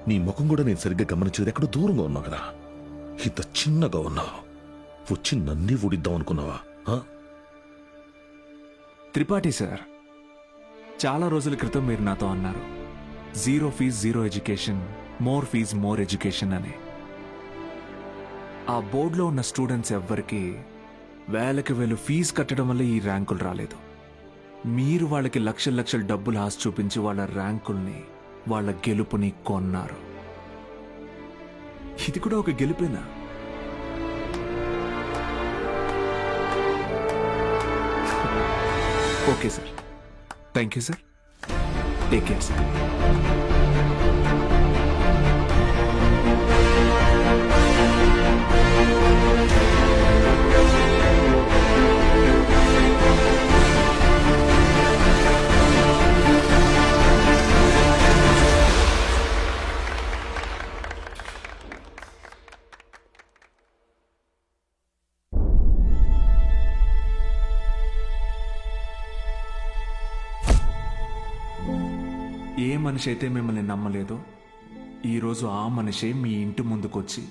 నీ ముఖం కూడా నేను సరిగ్గా గమనించేది ఎక్కడో దూరంగా ఉన్నావు కదా. ఇంత చిన్నగా ఉన్నావు. వచ్చి నన్నే ఊడిద్దాం అనుకున్నావా? త్రిపాఠి సార్, చాలా రోజుల క్రితం మీరు నాతో అన్నారు, zero fees zero education, more fees more education అని. ఆ బోర్డులో ఉన్న స్టూడెంట్స్ ఎవ్వరికి వేలకి వేలు ఫీజు కట్టడం వల్ల ఈ ర్యాంకులు రాలేదు. మీరు వాళ్ళకి లక్షల లక్షల డబ్బులు ఆశ చూపించి వాళ్ళ ర్యాంకుల్ని, వాళ్ళ గెలుపుని కొన్నారు. ఇది కూడా ఒక గెలుపేనా? Okay sir, thank you sir, take care sir. ఏ మనిషి అయితే మిమ్మల్ని నమ్మలేదో, ఈరోజు ఆ మనిషే మీ ఇంటి ముందుకొచ్చి